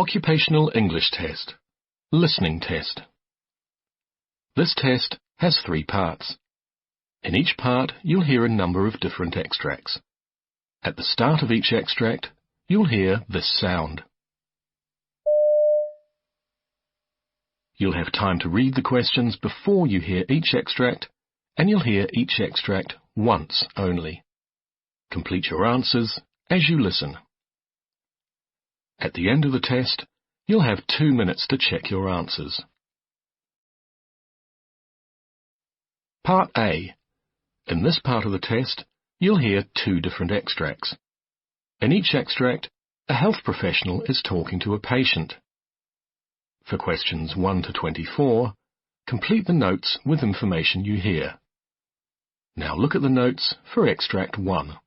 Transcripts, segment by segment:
Occupational English Test. Listening Test. This test has 3 parts. In each part, you'll hear a number of different extracts. At the start of each extract, you'll hear this sound. You'll have time to read the questions before you hear each extract, and you'll hear each extract once only. Complete your answers as you listen. At the end of the test, you'll have 2 minutes to check your answers. Part A. In this part of the test, you'll hear 2 different extracts. In each extract, a health professional is talking to a patient. For questions 1 to 24, complete the notes with information you hear. Now look at the notes for extract 1.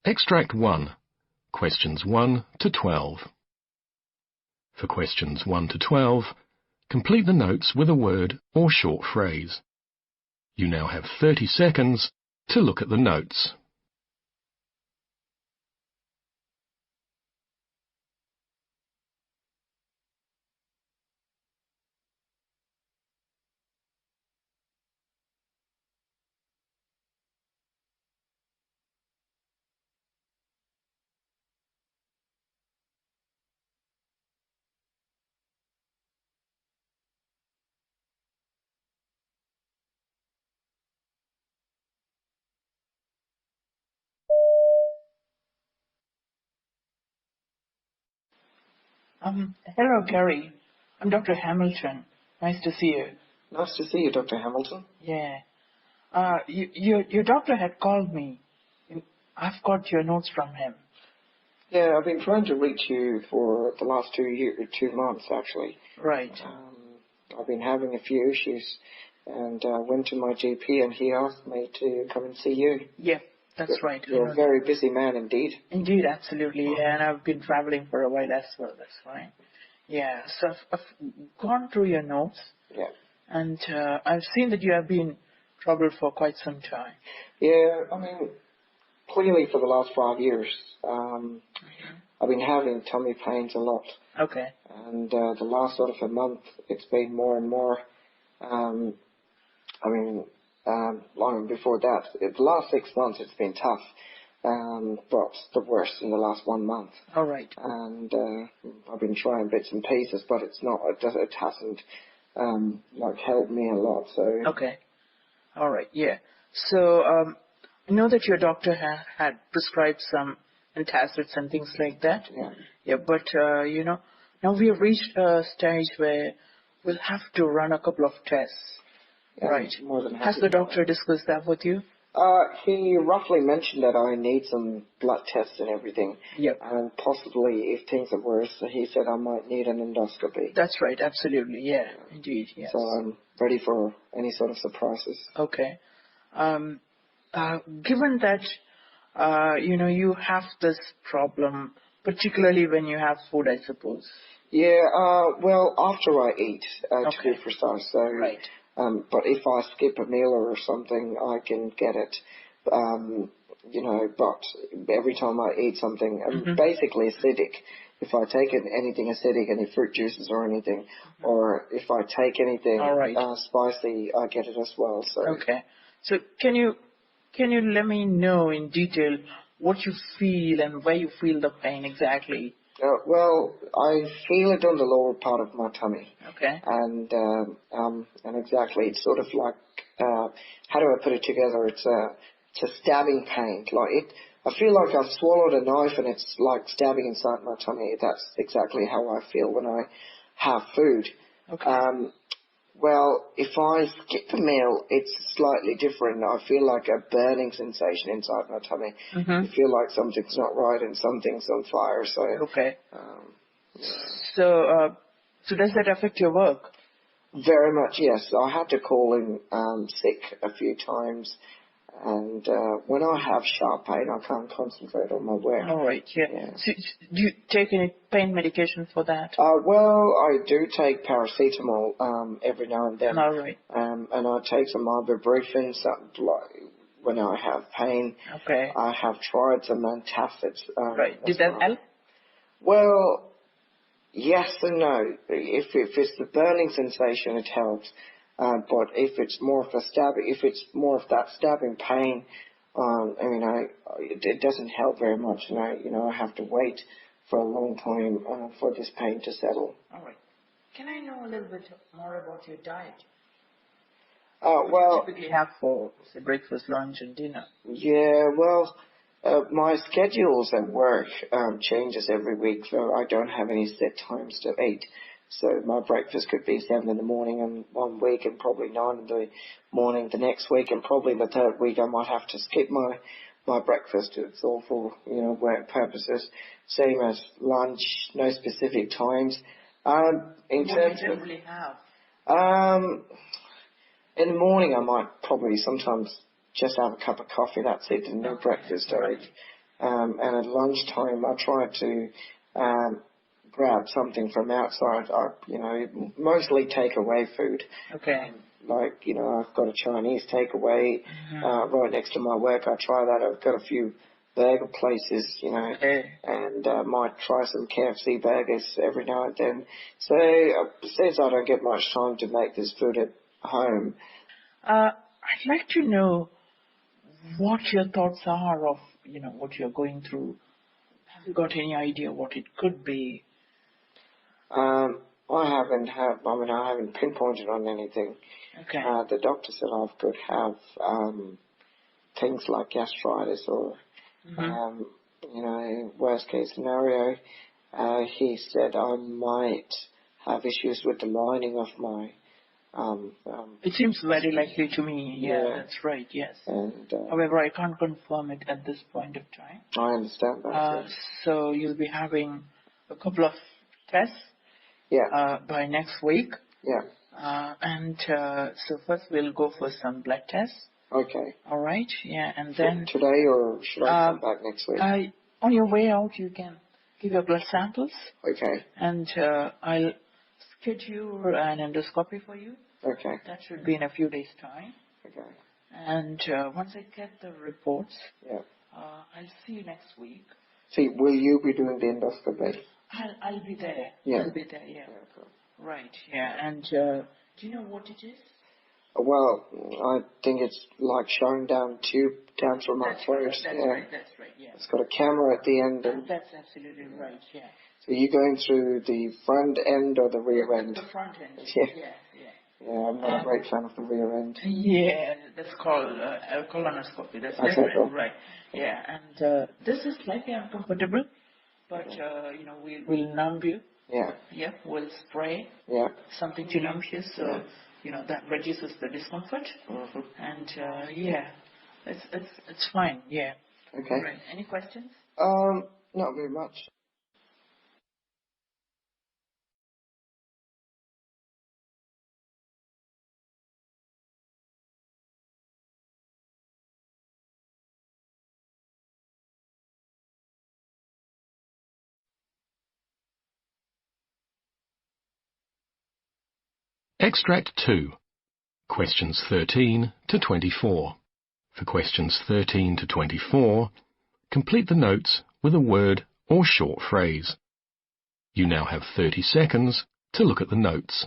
Extract 1. Questions 1 to 12. For questions 1 to 12, complete the notes with a word or short phrase. You now have 30 seconds to look at the notes. Hello, Gary. I'm Dr. Hamilton. Nice to see you. Nice to see you, Dr. Hamilton. Yeah. Your doctor had called me. I've got your notes from him. Yeah, I've been trying to reach you for the last 2 months, actually. Right. I've been having a few issues, and went to my GP, and he asked me to come and see you. Yeah, that's right. You're a very busy man indeed. Indeed, absolutely. Yeah, and I've been traveling for a while as well. That's right. Yeah, so I've gone through your notes. Yeah. And I've seen that you have been troubled for quite some time. Yeah, I mean, clearly for the last 5 years, I've been having tummy pains a lot. Okay. And the last sort of a month, it's been more and more. Long before that, the last 6 months, it's been tough. But the worst in the last 1 month. All right. And I've been trying bits and pieces, but it hasn't helped me a lot. So. Okay. All right. Yeah. So I know that your doctor had prescribed some antacids and things like that. Yeah. Yeah. But now we have reached a stage where we'll have to run a couple of tests. Yeah, right. More than happy. Has the doctor discussed that with you? He roughly mentioned that I need some blood tests and everything. Yep. And possibly, if things are worse, he said I might need an endoscopy. That's right, absolutely, yeah, indeed, yes. So I'm ready for any sort of surprises. Okay. Given that, you have this problem, particularly when you have food, I suppose. Yeah, well, after I eat, to be precise. So. Right. But if I skip a meal or something, I can get it. But every time I eat something, I'm basically acidic. If I take anything acidic, any fruit juices or anything, or if I take anything spicy, I get it as well. So. Okay. So can you let me know in detail what you feel and where you feel the pain exactly? Well, I feel it on the lower part of my tummy. Okay. And exactly, it's sort of like, how do I put it together? It's a stabbing pain. I feel like I've swallowed a knife and it's like stabbing inside my tummy. That's exactly how I feel when I have food. Okay. Well, if I skip a meal, it's slightly different. I feel like a burning sensation inside my tummy. I feel like something's not right and something's on fire. So. Okay. Yeah. So does that affect your work? Very much, yes. I had to call in sick a few times, And when I have sharp pain, I can't concentrate on my work. All right, yeah. Yeah. So, do you take any pain medication for that? Well, I do take paracetamol every now and then. All right. And I take some ibuprofen, something like when I have pain. Okay. I have tried some antacids. Right. Did that help? Well, yes and no. If it's the burning sensation, it helps. But if it's more of that stabbing pain, it doesn't help very much. And I have to wait for a long time for this pain to settle. All right. Can I know a little bit more about your diet? Well, What do you typically have for, say, breakfast, lunch, and dinner? yeah, well, my schedules at work changes every week, so I don't have any set times to eat. So my breakfast could be 7 in the morning and 1 week, and probably 9 in the morning the next week, and probably the third week I might have to skip my breakfast. It's all for work purposes. Same as lunch, no specific times. In What terms do you of generally have? in the morning I might probably sometimes just have a cup of coffee. That's it, and no breakfast or eat. And at lunchtime I try to grab something from outside. Mostly takeaway food. Okay. I've got a Chinese takeaway right next to my work. I try that. I've got a few burger places, and might try some KFC burgers every now and then. So since I don't get much time to make this food at home. I'd like to know what your thoughts are of, what you're going through. Have you got any idea what it could be? I haven't pinpointed on anything. Okay. The doctor said I could have things like gastritis or, worst case scenario. He said I might have issues with the lining of my. It seems very likely to me. Yeah, that's right. Yes. And however, I can't confirm it at this point of time. I understand that. So you'll be having a couple of tests. Yeah. By next week. Yeah. So first we'll go for some blood tests. Okay. All right. Yeah, and then today, or should I come back next week? On your way out, you can give your blood samples. Okay. And I'll schedule an endoscopy for you. Okay. That should be in a few days' time. Okay. And once I get the reports, I'll see you next week. See, will you be doing the endoscopy? I'll be there. Yeah. I'll be there. Yeah. Cool. Right. Yeah. And do you know what it is? Well, I think it's like showing tube down through my throat. That's right. Yeah. It's got a camera at the end. That's absolutely right. Yeah. So you're going through the front end or the rear end? The front end. Yeah. Yeah, I'm not a great fan of the rear end. Yeah, that's called colonoscopy. That's different, right? Yeah, and this is slightly uncomfortable, but we'll numb you. Yeah. Yeah, we'll spray. Yeah. Something to numb you, so that reduces the discomfort. Mm-hmm. And it's fine. Yeah. Okay. Right. Any questions? Not very much. Extract 2. Questions 13 to 24. For questions 13 to 24, complete the notes with a word or short phrase. You now have 30 seconds to look at the notes.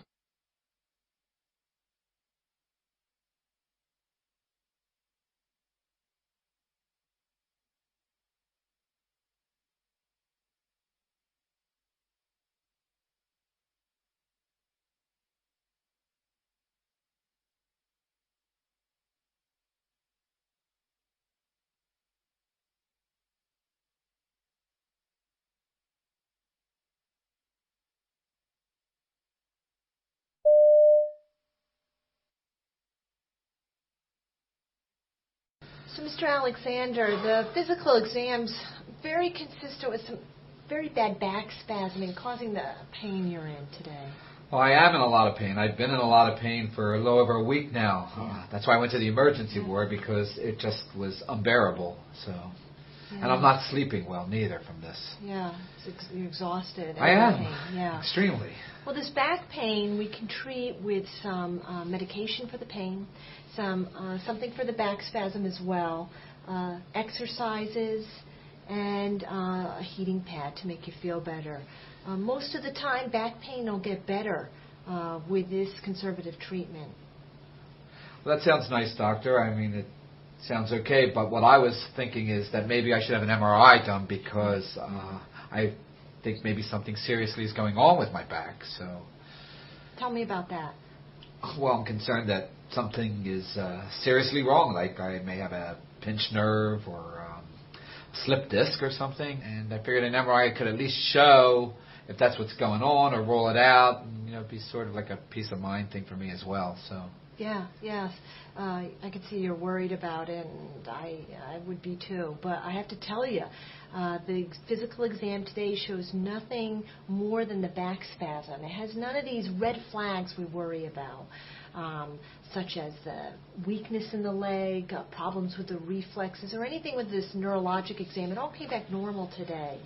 So, Mr. Alexander, the physical exam's very consistent with some very bad back spasming causing the pain you're in today. Well, I am in a lot of pain. I've been in a lot of pain for a little over a week now. That's why I went to the emergency ward, because it just was unbearable. So, and I'm not sleeping well neither from this. Yeah, you're exhausted. I am. Pain. Yeah. Extremely. Well, this back pain we can treat with some medication for the pain, something for the back spasm as well, exercises, and a heating pad to make you feel better. Most of the time, back pain will get better with this conservative treatment. Well, that sounds nice, doctor. I mean, it sounds okay, but what I was thinking is that maybe I should have an MRI done, because I think maybe something seriously is going on with my back. So, tell me about that. Well, I'm concerned that something is seriously wrong, like I may have a pinched nerve or slip disc or something, and I figured an MRI could at least show if that's what's going on, or rule it out, and, you know, be sort of like a peace of mind thing for me as well. So. Yeah, yes. I can see you're worried about it, and I would be too. But I have to tell you, the physical exam today shows nothing more than the back spasm. It has none of these red flags we worry about, such as weakness in the leg, problems with the reflexes, or anything with this neurologic exam. It all came back normal today.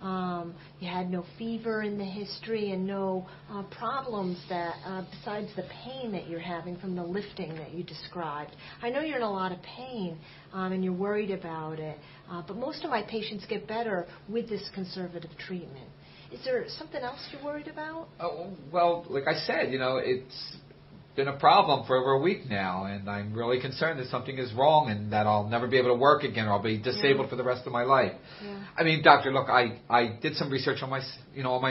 You had no fever in the history and no problems that besides the pain that you're having from the lifting that you described. I know you're in a lot of pain and you're worried about it, but most of my patients get better with this conservative treatment. Is there something else you're worried about? Oh, well, like I said, you know, it's been a problem for over a week now, and I'm really concerned that something is wrong and that I'll never be able to work again, or I'll be disabled for the rest of my life. Yeah. I mean, doctor, look, I did some research on my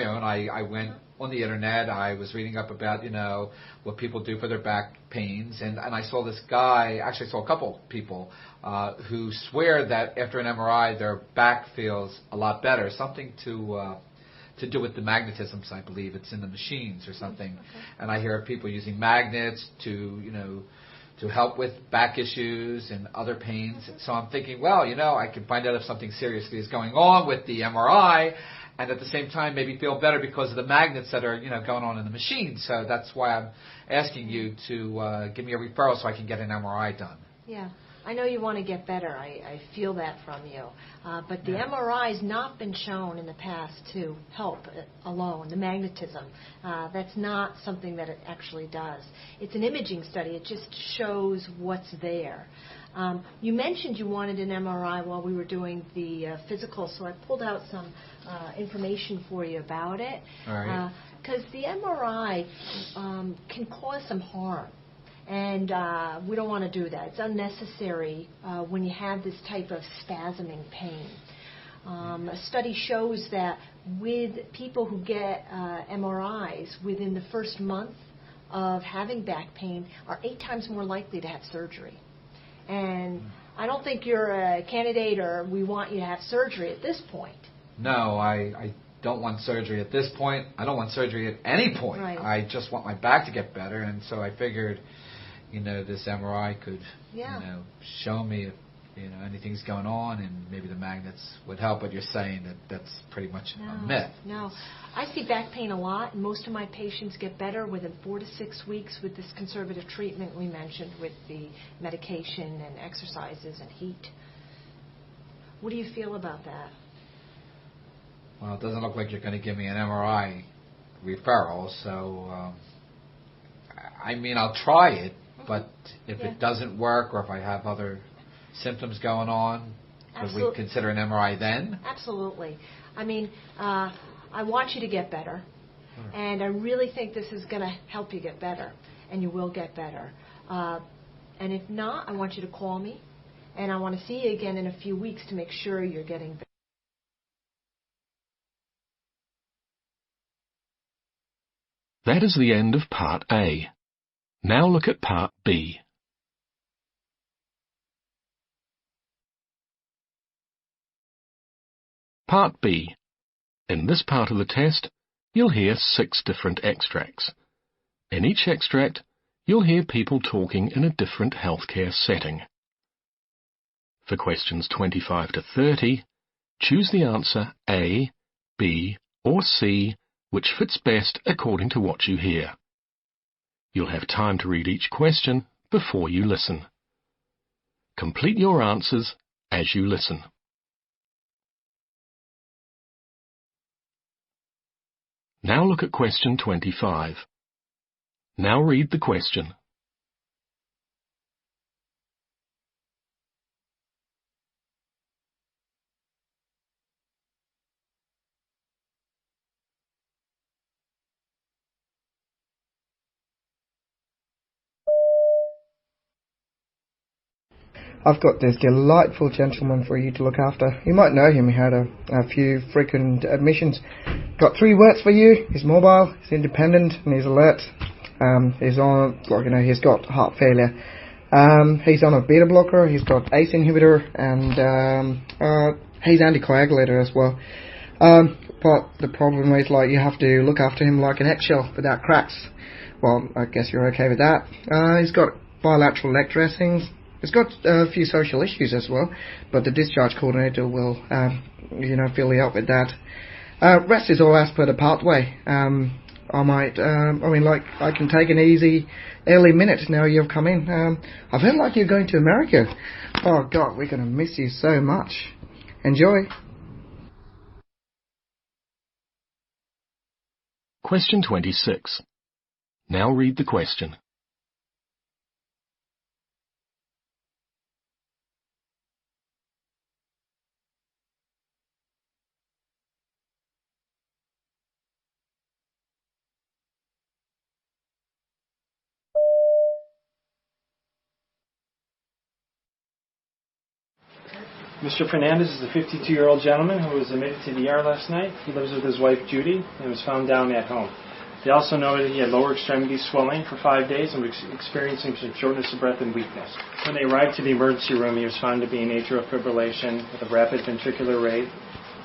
own. I went on the internet. I was reading up about, you know, what people do for their back pains, and I saw this guy. Actually, I saw a couple people who swear that after an MRI, their back feels a lot better. Something to do with the magnetisms, I believe. It's in the machines or something. Okay. And I hear of people using magnets to help with back issues and other pains. So I'm thinking, well, you know, I can find out if something seriously is going on with the MRI, and at the same time maybe feel better because of the magnets that are, you know, going on in the machine. So that's why I'm asking you to give me a referral so I can get an MRI done. Yeah. I know you want to get better. I feel that from you. But the MRI has not been shown in the past to help alone, the magnetism. That's not something that it actually does. It's an imaging study. It just shows what's there. You mentioned you wanted an MRI while we were doing the physical, so I pulled out some information for you about it. All right. Because the MRI can cause some harm. And we don't want to do that. It's unnecessary when you have this type of spasming pain. A study shows that with people who get MRIs within the first month of having back pain are 8 times more likely to have surgery. And I don't think you're a candidate or we want you to have surgery at this point. No, I don't want surgery at this point. I don't want surgery at any point. Right. I just want my back to get better, and so I figured, you know, this MRI could, you know, show me if, you know, anything's going on, and maybe the magnets would help. But you're saying that that's pretty much a myth. No. I see back pain a lot, and most of my patients get better within 4 to 6 weeks with this conservative treatment we mentioned with the medication and exercises and heat. What do you feel about that? Well, it doesn't look like you're going to give me an MRI referral, so I mean, I'll try it, but if it doesn't work or if I have other symptoms going on, could we consider an MRI then? Absolutely. I mean, I want you to get better, and I really think this is going to help you get better, and you will get better. And if not, I want you to call me, and I want to see you again in a few weeks to make sure you're getting better. That is the end of Part A. Now look at Part B. Part B. In this part of the test, you'll hear 6 different extracts. In each extract, you'll hear people talking in a different healthcare setting. For questions 25 to 30, choose the answer A, B, or C which fits best according to what you hear. You'll have time to read each question before you listen. Complete your answers as you listen. Now look at question 25. Now read the question. I've got this delightful gentleman for you to look after. You might know him. He had a few frequent admissions. Got 3 words for you. He's mobile, he's independent, and he's alert. He's on, he's got heart failure. He's on a beta blocker. He's got ACE inhibitor, and he's anticoagulator as well. But the problem is, you have to look after him like an eggshell without cracks. Well, I guess you're okay with that. He's got bilateral leg dressings. He's got a few social issues as well, but the discharge coordinator will, fill you up with that. Rest is all as per the pathway. I can take an easy early minute now you've come in. I've heard like you're going to America. Oh God, we're going to miss you so much. Enjoy. Question 26. Now read the question. Mr. Fernandez is a 52-year-old gentleman who was admitted to the ER last night. He lives with his wife, Judy, and was found down at home. They also noted he had lower extremity swelling for 5 days and was experiencing some shortness of breath and weakness. When they arrived to the emergency room, he was found to be in atrial fibrillation with a rapid ventricular rate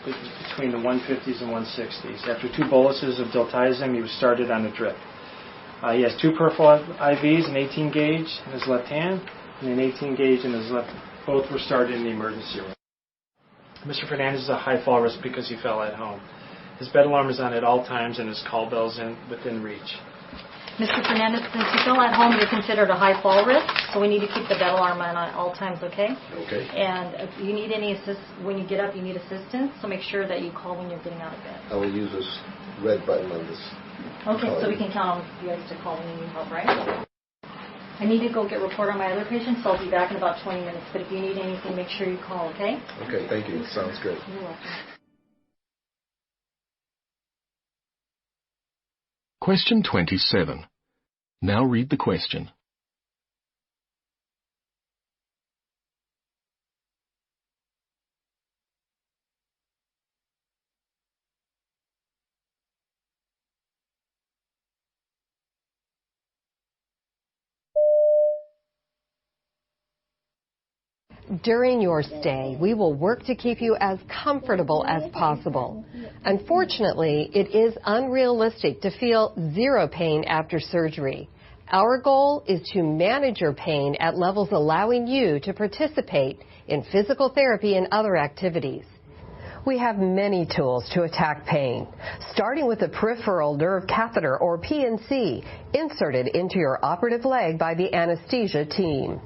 between the 150s and 160s. After 2 boluses of diltiazem, he was started on a drip. He has 2 peripheral IVs, an 18 gauge in his left hand and an 18 gauge in his left. Both were started in the emergency room. Mr. Fernandez is a high fall risk because he fell at home. His bed alarm is on at all times and his call bell is within reach. Mr. Fernandez, since you fell at home, you're considered a high fall risk, so we need to keep the bed alarm on at all times, okay? Okay. And if you need any when you get up, you need assistance, so make sure that you call when you're getting out of bed. I will use this red button on this. Okay, so we can count on you guys to call when you need help, right? I need to go get a report on my other patients, so I'll be back in about 20 minutes. But if you need anything, make sure you call, okay? Okay, thank you. Sounds great. You're welcome. Question 27. Now read the question. During your stay, we will work to keep you as comfortable as possible. Unfortunately, it is unrealistic to feel zero pain after surgery. Our goal is to manage your pain at levels allowing you to participate in physical therapy and other activities. We have many tools to attack pain, starting with the peripheral nerve catheter, or PNC, inserted into your operative leg by the anesthesia team.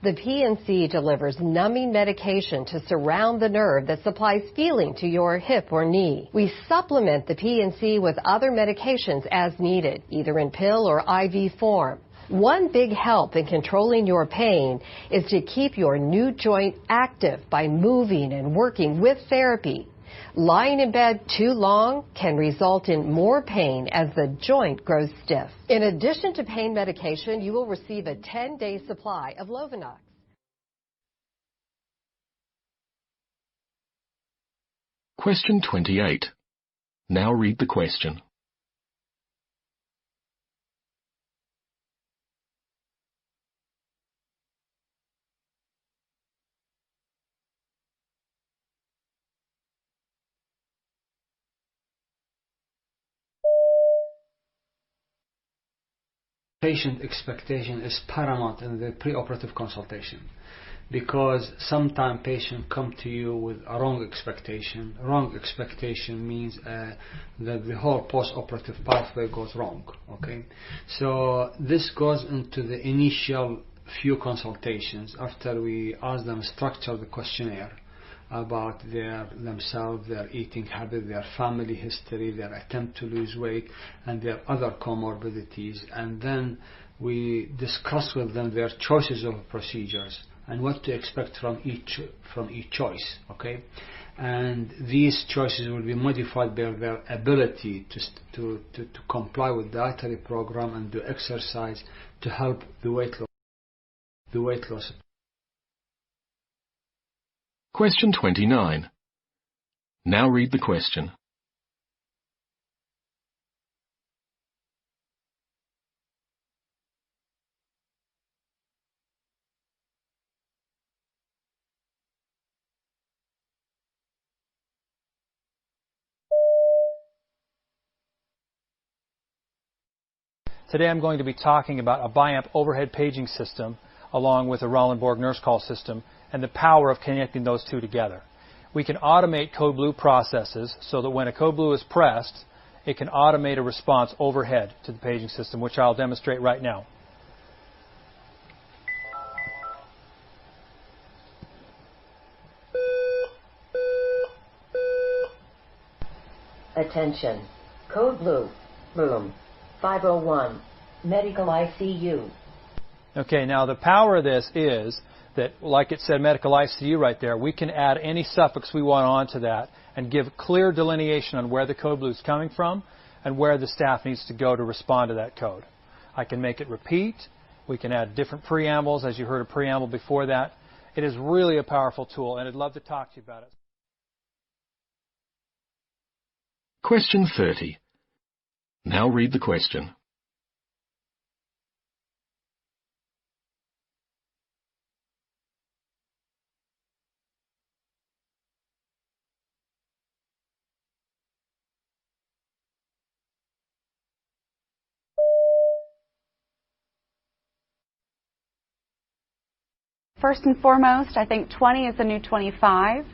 The PNC delivers numbing medication to surround the nerve that supplies feeling to your hip or knee. We supplement the PNC with other medications as needed, either in pill or IV form. One big help in controlling your pain is to keep your new joint active by moving and working with therapy. Lying in bed too long can result in more pain as the joint grows stiff. In addition to pain medication, you will receive a 10-day supply of Lovenox. Question 28. Now read the question. Patient expectation is paramount in the preoperative consultation. because sometimes patients come to you with a wrong expectation. Wrong expectation means that the whole post-operative pathway goes wrong. Okay, so this goes into the initial few consultations after we ask them structure the questionnaire about themselves, their eating habit, their family history, their attempt to lose weight, and their other comorbidities, and then we discuss with them their choices of procedures and what to expect from each choice. Okay, and these choices will be modified by their ability to comply with the dietary program and do exercise to help the weight loss. Question 29. Now read the question. Today I'm going to be talking about a BiAmp overhead paging system along with a Raulenborg nurse call system and the power of connecting those two together. We can automate code blue processes so that when a code blue is pressed, it can automate a response overhead to the paging system, which I'll demonstrate right now. Attention. Code blue. Room 501. Medical ICU. Okay, now the power of this is that, like it said, medical ICU right there, we can add any suffix we want onto that and give clear delineation on where the code blue is coming from and where the staff needs to go to respond to that code. I can make it repeat. We can add different preambles, as you heard a preamble before that. It is really a powerful tool, and I'd love to talk to you about it. Question 30. Now read the question. First and foremost, I think 20 is the new 25.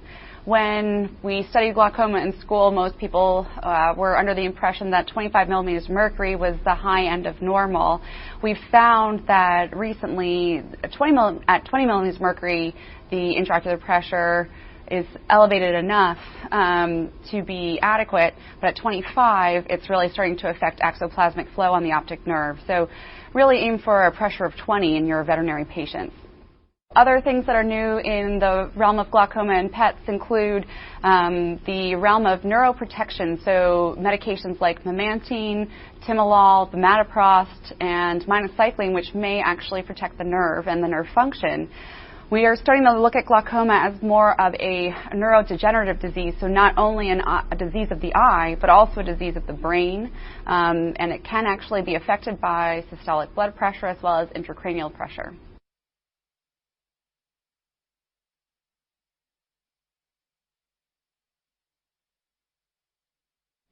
When we studied glaucoma in school, most people were under the impression that 25 millimeters mercury was the high end of normal. We've found that recently, at 20 millimeters mercury, the intraocular pressure is elevated enough to be adequate, but at 25, it's really starting to affect axoplasmic flow on the optic nerve. So really aim for a pressure of 20 in your veterinary patients. Other things that are new in the realm of glaucoma and pets include the realm of neuroprotection, so medications like memantine, timolol, bimatoprost, and minocycline, which may actually protect the nerve and the nerve function. We are starting to look at glaucoma as more of a neurodegenerative disease, so not only a disease of the eye, but also a disease of the brain, and it can actually be affected by systolic blood pressure as well as intracranial pressure.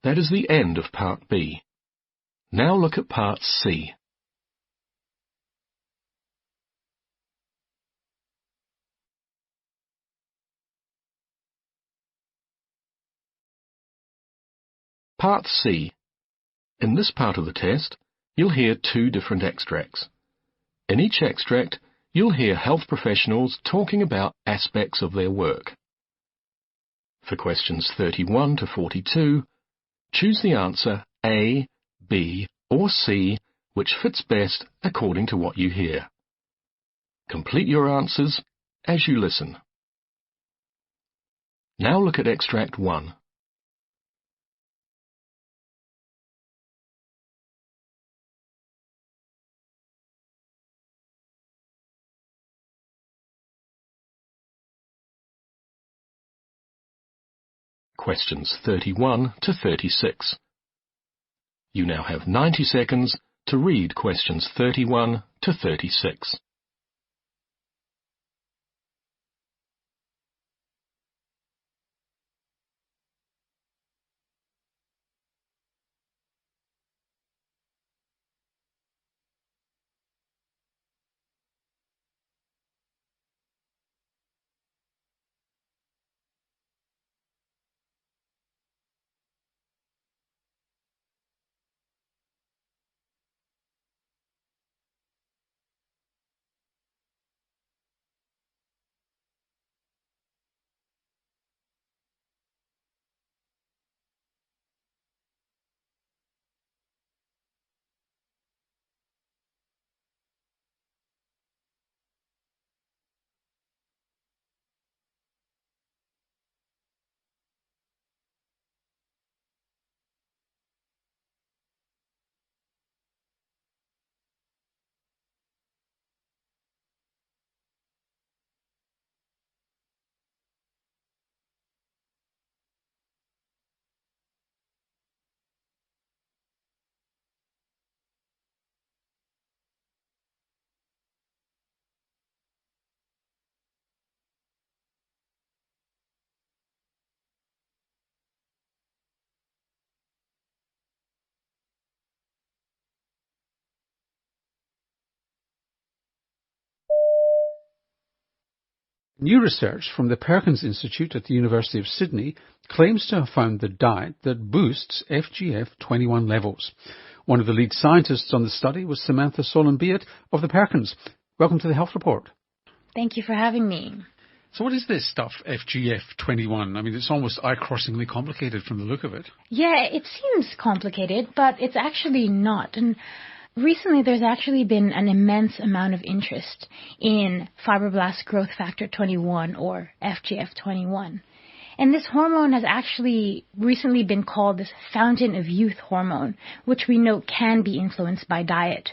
That is the end of Part B. Now look at Part C. Part C. In this part of the test, you'll hear two different extracts. In each extract, you'll hear health professionals talking about aspects of their work. For questions 31 to 42, choose the answer A, B, or C, which fits best according to what you hear. Complete your answers as you listen. Now look at Extract 1. Questions 31 to 36. You now have 90 seconds to read questions 31 to 36. New research from the Perkins Institute at the University of Sydney claims to have found the diet that boosts FGF21 levels. One of the lead scientists on the study was Samantha Solon-Beat of the Perkins. Welcome to the Health Report. Thank you for having me. So what is this stuff, FGF21? I mean, it's almost eye-crossingly complicated from the look of it. Yeah, it seems complicated, but it's actually not. And recently there's actually been an immense amount of interest in fibroblast growth factor 21, or FGF21. And this hormone has actually recently been called this fountain of youth hormone, which we know can be influenced by diet.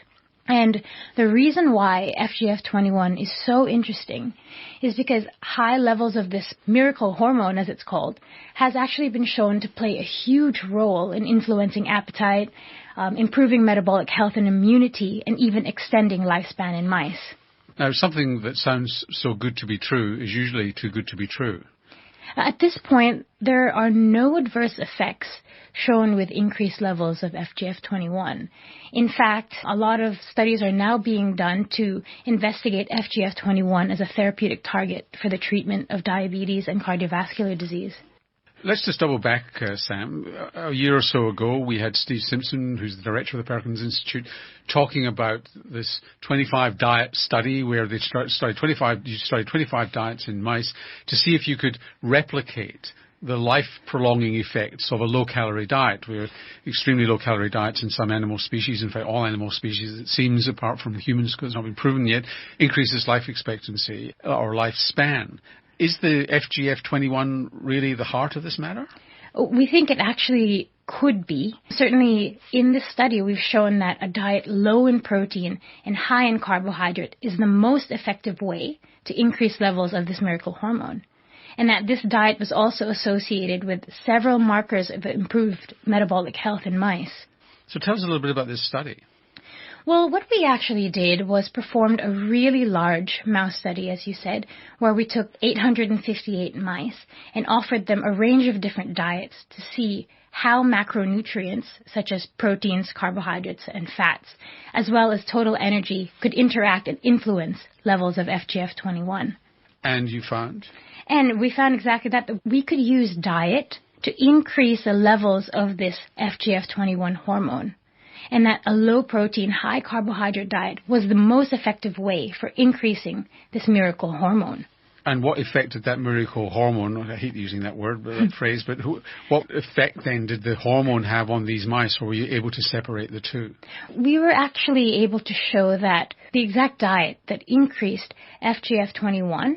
And the reason why FGF21 is so interesting is because high levels of this miracle hormone, as it's called, has actually been shown to play a huge role in influencing appetite, improving metabolic health and immunity, and even extending lifespan in mice. Now, something that sounds so good to be true is usually too good to be true. At this point, there are no adverse effects shown with increased levels of FGF21. In fact, a lot of studies are now being done to investigate FGF21 as a therapeutic target for the treatment of diabetes and cardiovascular disease. Let's just double back, Sam. A year or so ago, we had Steve Simpson, who's the director of the Perkins Institute, talking about this 25 diet study where they studied 25 diets in mice to see if you could replicate the life-prolonging effects of a low-calorie diet, where extremely low-calorie diets in some animal species, in fact all animal species, it seems, apart from humans because it's not been proven yet, increases life expectancy or lifespan. Is the FGF21 really the heart of this matter? We think it actually could be. Certainly in this study we've shown that a diet low in protein and high in carbohydrate is the most effective way to increase levels of this miracle hormone. And that this diet was also associated with several markers of improved metabolic health in mice. So tell us a little bit about this study. Well, what we actually did was performed a really large mouse study, as you said, where we took 858 mice and offered them a range of different diets to see how macronutrients, such as proteins, carbohydrates, and fats, as well as total energy, could interact and influence levels of FGF21. And you found? And we found exactly that we could use diet to increase the levels of this FGF21 hormone, and that a low-protein, high-carbohydrate diet was the most effective way for increasing this miracle hormone. And what effect did that miracle hormone, I hate using that word, that phrase, but what effect then did the hormone have on these mice, or were you able to separate the two? We were actually able to show that the exact diet that increased FGF21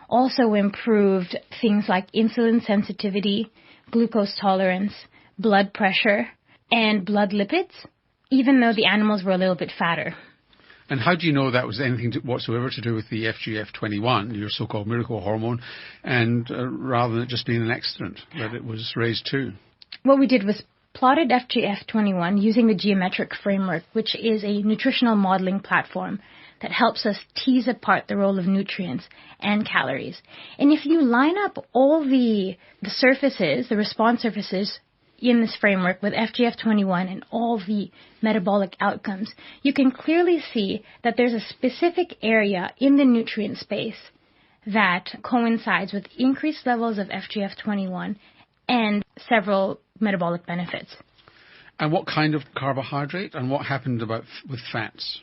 also improved things like insulin sensitivity, glucose tolerance, blood pressure, and blood lipids, even though the animals were a little bit fatter. And how do you know that was anything whatsoever to do with the FGF21, your so-called miracle hormone, and rather than it just being an accident, that it was raised too? What we did was plotted FGF21 using the geometric framework, which is a nutritional modeling platform that helps us tease apart the role of nutrients and calories. And if you line up all the surfaces, the response surfaces in this framework with FGF21 and all the metabolic outcomes, you can clearly see that there's a specific area in the nutrient space that coincides with increased levels of FGF21 and several metabolic benefits. And what kind of carbohydrate, and what happened with fats?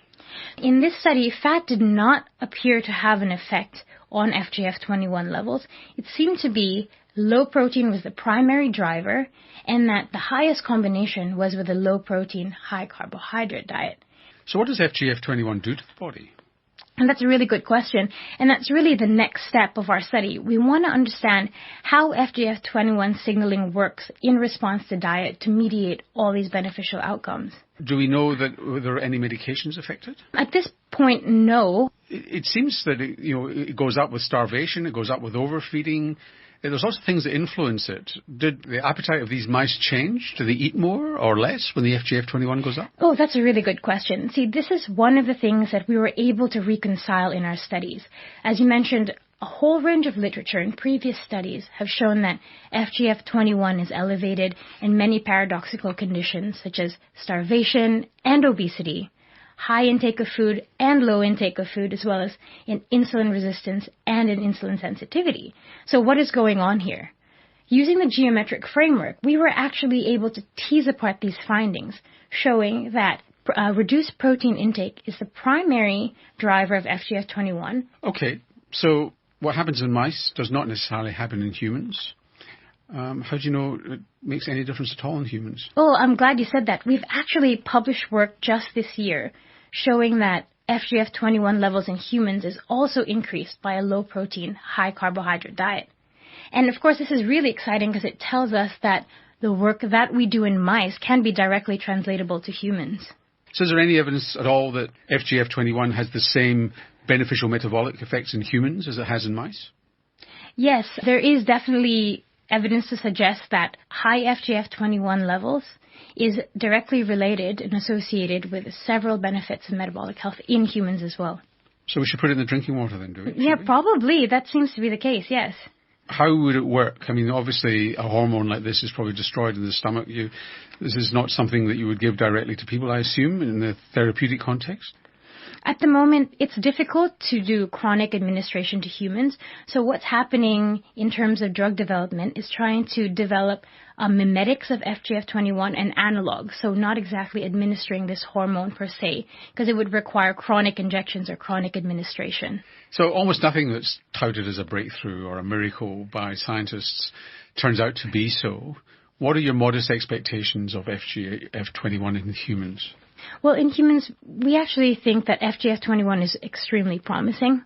In this study, fat did not appear to have an effect on FGF21 levels. It seemed to be low protein was the primary driver, and that the highest combination was with a low protein, high carbohydrate diet. So what does FGF21 do to the body? And that's a really good question, and that's really the next step of our study. We want to understand how FGF21 signaling works in response to diet to mediate all these beneficial outcomes. Do we know that there are any medications affected? At this point, no. It seems that it goes up with starvation, it goes up with overfeeding. There's lots of things that influence it. Did the appetite of these mice change? Do they eat more or less when the FGF21 goes up? Oh, that's a really good question. See, this is one of the things that we were able to reconcile in our studies. As you mentioned, a whole range of literature in previous studies have shown that FGF21 is elevated in many paradoxical conditions such as starvation and obesity, high intake of food and low intake of food, as well as in insulin resistance and in insulin sensitivity. So what is going on here? Using the geometric framework, we were actually able to tease apart these findings, showing that reduced protein intake is the primary driver of FGF21. Okay, so what happens in mice does not necessarily happen in humans. How do you know it makes any difference at all in humans? Oh, I'm glad you said that. We've actually published work just this year showing that FGF21 levels in humans is also increased by a low-protein, high-carbohydrate diet. And of course, this is really exciting because it tells us that the work that we do in mice can be directly translatable to humans. So is there any evidence at all that FGF21 has the same beneficial metabolic effects in humans as it has in mice? Yes, there is definitely evidence to suggest that high FGF21 levels is directly related and associated with several benefits of metabolic health in humans as well. So we should put it in the drinking water then, do we? Yeah, probably. That seems to be the case, yes. How would it work? I mean, obviously, a hormone like this is probably destroyed in the stomach. This is not something that you would give directly to people, I assume, in the therapeutic context? At the moment, it's difficult to do chronic administration to humans. So what's happening in terms of drug development is trying to develop mimetics of FGF21 and analogs. So not exactly administering this hormone per se, because it would require chronic injections or chronic administration. So almost nothing that's touted as a breakthrough or a miracle by scientists turns out to be so. What are your modest expectations of FGF21 in humans? Well, in humans, we actually think that FGF21 is extremely promising.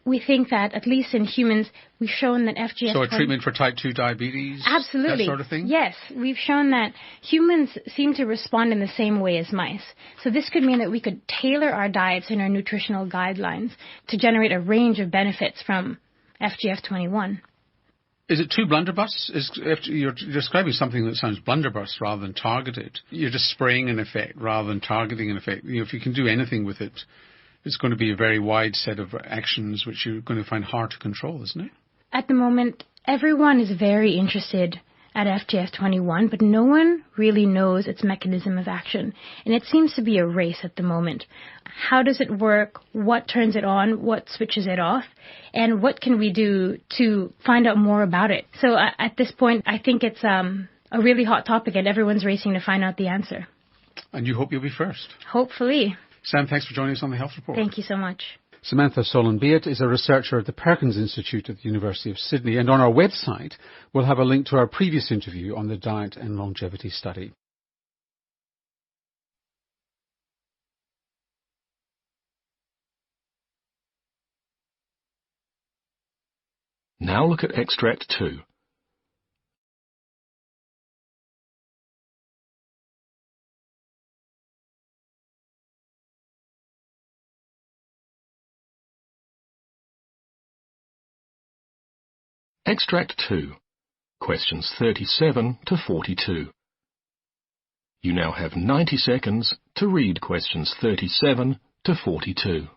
We think that, at least in humans, we've shown that FGF21... So a treatment for type 2 diabetes? Absolutely. That sort of thing? Yes. We've shown that humans seem to respond in the same way as mice. So this could mean that we could tailor our diets and our nutritional guidelines to generate a range of benefits from FGF21. Is it too blunderbuss? You're describing something that sounds blunderbuss rather than targeted. You're just spraying an effect rather than targeting an effect. If you can do anything with it, it's going to be a very wide set of actions which you're going to find hard to control, isn't it? At the moment, everyone is very interested at FGF21, but no one really knows its mechanism of action. And it seems to be a race at the moment. How does it work? What turns it on? What switches it off? And what can we do to find out more about it? So at this point, I think it's a really hot topic and everyone's racing to find out the answer. And you hope you'll be first. Hopefully. Sam, thanks for joining us on the Health Report. Thank you so much. Samantha Solon-Beat is a researcher at the Perkins Institute at the University of Sydney, and on our website we'll have a link to our previous interview on the diet and longevity study. Now look at extract 2. Extract 2, questions 37 to 42. You now have 90 seconds to read questions 37 to 42.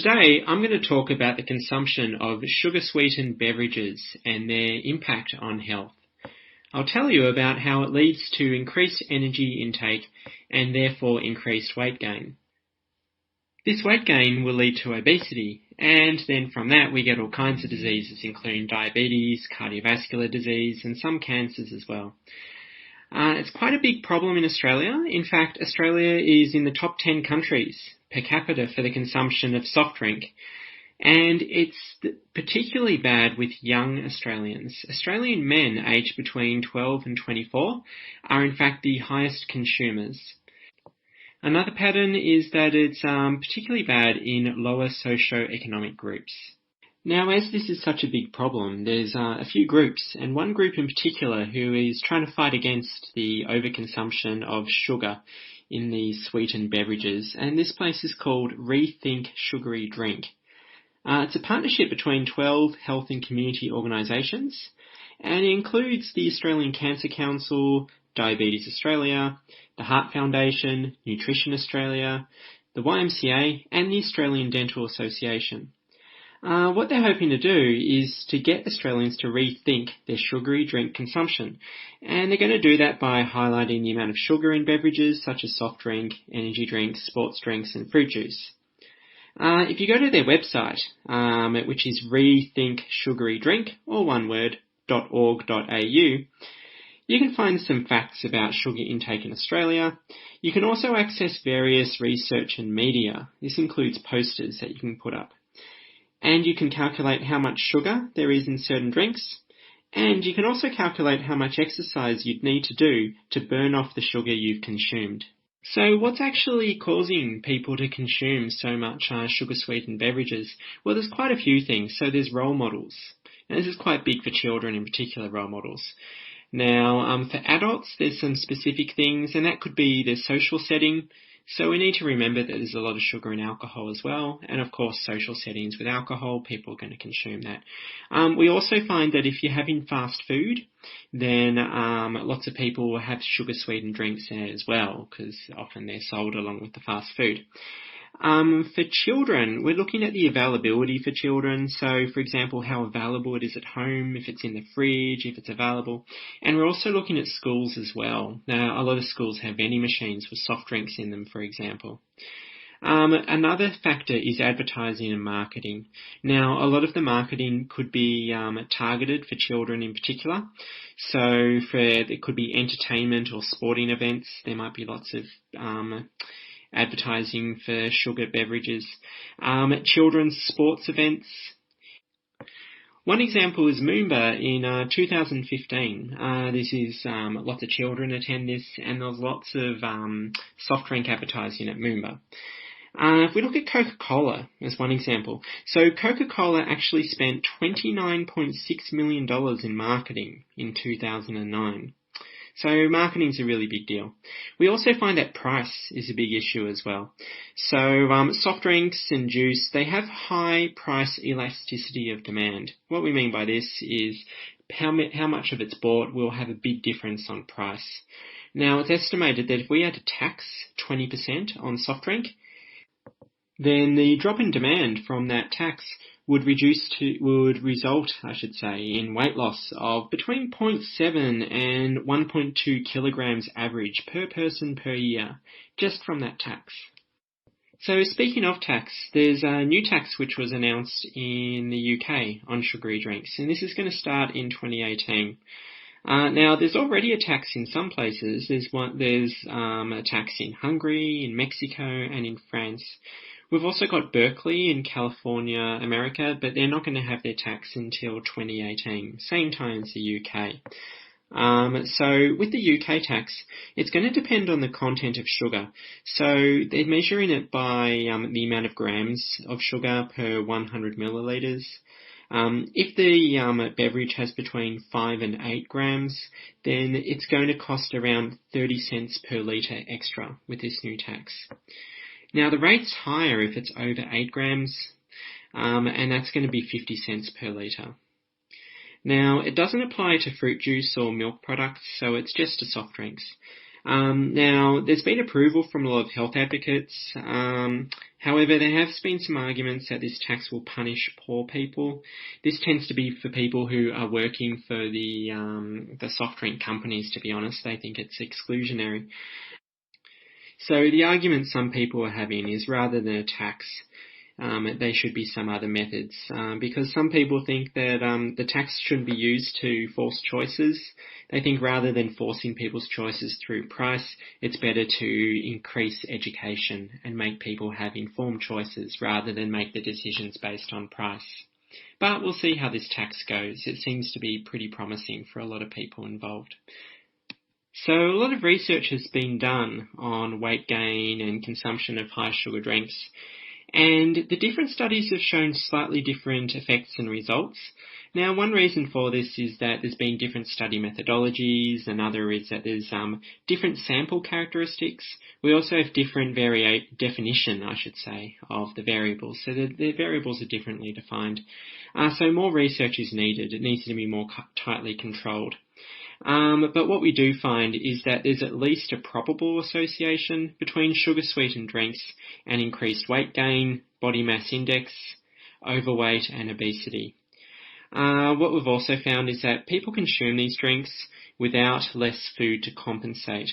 today I'm going to talk about the consumption of sugar-sweetened beverages and their impact on health. I'll tell you about how it leads to increased energy intake and therefore increased weight gain. This weight gain will lead to obesity, and then from that we get all kinds of diseases, including diabetes, cardiovascular disease, and some cancers as well. It's quite a big problem in Australia. In fact, Australia is in the top 10 countries per capita for the consumption of soft drink, and it's particularly bad with young Australians. Australian men aged between 12 and 24 are in fact the highest consumers. Another pattern is that it's particularly bad in lower socio-economic groups. Now, as this is such a big problem, there's a few groups, and one group in particular who is trying to fight against the overconsumption of sugar in these sweetened beverages, and this place is called Rethink Sugary Drink. It's a partnership between 12 health and community organisations, and it includes the Australian Cancer Council, Diabetes Australia, the Heart Foundation, Nutrition Australia, the YMCA, and the Australian Dental Association. What they're hoping to do is to get Australians to rethink their sugary drink consumption, and they're going to do that by highlighting the amount of sugar in beverages such as soft drink, energy drinks, sports drinks, and fruit juice. If you go to their website, which is rethinksugarydrink, or one word, .org.au, you can find some facts about sugar intake in Australia. You can also access various research and media. This includes posters that you can put up. And you can calculate how much sugar there is in certain drinks. And you can also calculate how much exercise you'd need to do to burn off the sugar you've consumed. So what's actually causing people to consume so much sugar-sweetened beverages? Well, there's quite a few things. So there's role models. And this is quite big for children in particular, role models. Now, for adults, there's some specific things, and that could be the social setting. So we need to remember that there's a lot of sugar in alcohol as well, and of course social settings with alcohol, people are going to consume that. We also find that if you're having fast food, then lots of people will have sugar-sweetened drinks there as well, because often they're sold along with the fast food. For children, we're looking at the availability for children. So, for example, how available it is at home, if it's in the fridge, if it's available. And we're also looking at schools as well. Now, a lot of schools have vending machines with soft drinks in them, for example. Another factor is advertising and marketing. Now, a lot of the marketing could be targeted for children in particular. So, it could be entertainment or sporting events. There might be lots of advertising for sugar beverages, children's sports events. One example is Moomba in 2015. This is lots of children attend this, and there's lots of soft drink advertising at Moomba. If we look at Coca-Cola as one example, so Coca-Cola actually spent $29.6 million in marketing in 2009. So marketing's a really big deal. We also find that price is a big issue as well. So soft drinks and juice, they have high price elasticity of demand. What we mean by this is how much of it's bought will have a big difference on price. Now, it's estimated that if we had to tax 20% on soft drink, then the drop in demand from that tax would result, in weight loss of between 0.7 and 1.2 kilograms average per person per year, just from that tax. So speaking of tax, there's a new tax which was announced in the UK on sugary drinks, and this is going to start in 2018. Now, there's already a tax in some places. There's a tax in Hungary, in Mexico, and in France. We've also got Berkeley in California, America, but they're not going to have their tax until 2018, same time as the UK. So with the UK tax, it's going to depend on the content of sugar. So they're measuring it by the amount of grams of sugar per 100 millilitres. If the beverage has between 5 and 8 grams, then it's going to cost around 30 cents per litre extra with this new tax. Now, the rate's higher if it's over 8 grams, and that's going to be 50 cents per litre. Now, it doesn't apply to fruit juice or milk products, so it's just to soft drinks. Now, there's been approval from a lot of health advocates. However, there have been some arguments that this tax will punish poor people. This tends to be for people who are working for the soft drink companies, to be honest. They think it's exclusionary. So the argument some people are having is rather than a tax, there should be some other methods, because some people think that the tax shouldn't be used to force choices. They think rather than forcing people's choices through price, it's better to increase education and make people have informed choices rather than make the decisions based on price. But we'll see how this tax goes. It seems to be pretty promising for a lot of people involved. So a lot of research has been done on weight gain and consumption of high sugar drinks. And the different studies have shown slightly different effects and results. Now, one reason for this is that there's been different study methodologies. Another is that there's different sample characteristics. We also have different definition, I should say, of the variables. So the variables are differently defined. So more research is needed. It needs to be more tightly controlled. But what we do find is that there's at least a probable association between sugar-sweetened drinks and increased weight gain, body mass index, overweight and obesity. What we've also found is that people consume these drinks without less food to compensate.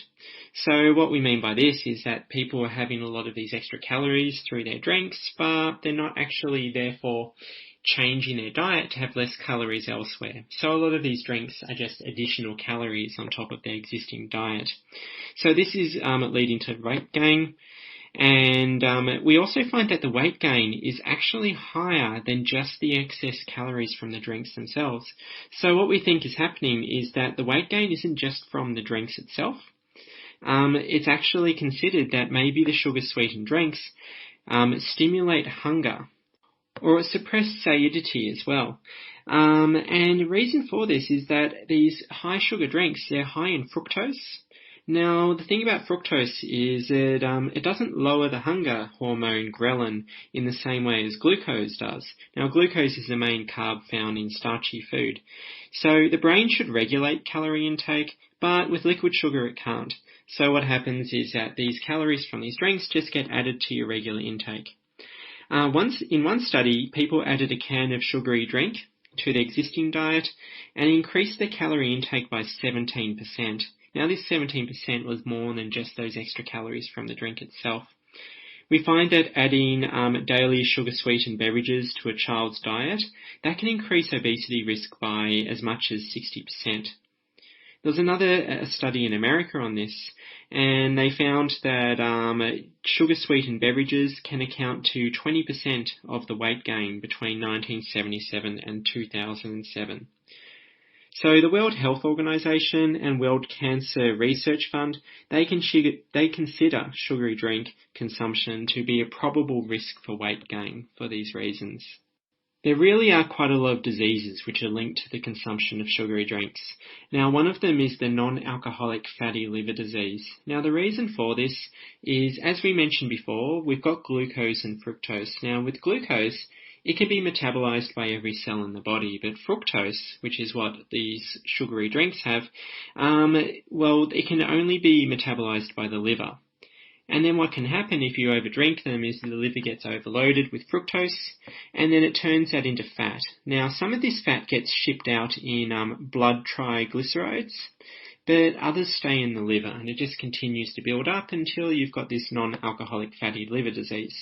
So what we mean by this is that people are having a lot of these extra calories through their drinks, but they're not actually therefore changing their diet to have less calories elsewhere. So a lot of these drinks are just additional calories on top of their existing diet. So this is leading to weight gain. And we also find that the weight gain is actually higher than just the excess calories from the drinks themselves. So what we think is happening is that the weight gain isn't just from the drinks itself. It's actually considered that maybe the sugar-sweetened drinks stimulate hunger, or suppress satiety as well. And the reason for this is that these high sugar drinks, they're high in fructose. Now, the thing about fructose is that it doesn't lower the hunger hormone ghrelin in the same way as glucose does. Now, glucose is the main carb found in starchy food. So the brain should regulate calorie intake, but with liquid sugar it can't. So what happens is that these calories from these drinks just get added to your regular intake. In one study, people added a can of sugary drink to their existing diet and increased their calorie intake by 17%. Now, this 17% was more than just those extra calories from the drink itself. We find that adding daily sugar-sweetened beverages to a child's diet, that can increase obesity risk by as much as 60%. There was another study in America on this, and they found that sugar-sweetened beverages can account to 20% of the weight gain between 1977 and 2007. So the World Health Organization and World Cancer Research Fund, they consider sugary drink consumption to be a probable risk for weight gain for these reasons. There really are quite a lot of diseases which are linked to the consumption of sugary drinks. Now, one of them is the non-alcoholic fatty liver disease. Now, the reason for this is, as we mentioned before, we've got glucose and fructose. Now, with glucose, it can be metabolized by every cell in the body, but fructose, which is what these sugary drinks have, it can only be metabolized by the liver. And then what can happen if you overdrink them is the liver gets overloaded with fructose, and then it turns that into fat. Now, some of this fat gets shipped out in blood triglycerides, but others stay in the liver, and it just continues to build up until you've got this non-alcoholic fatty liver disease.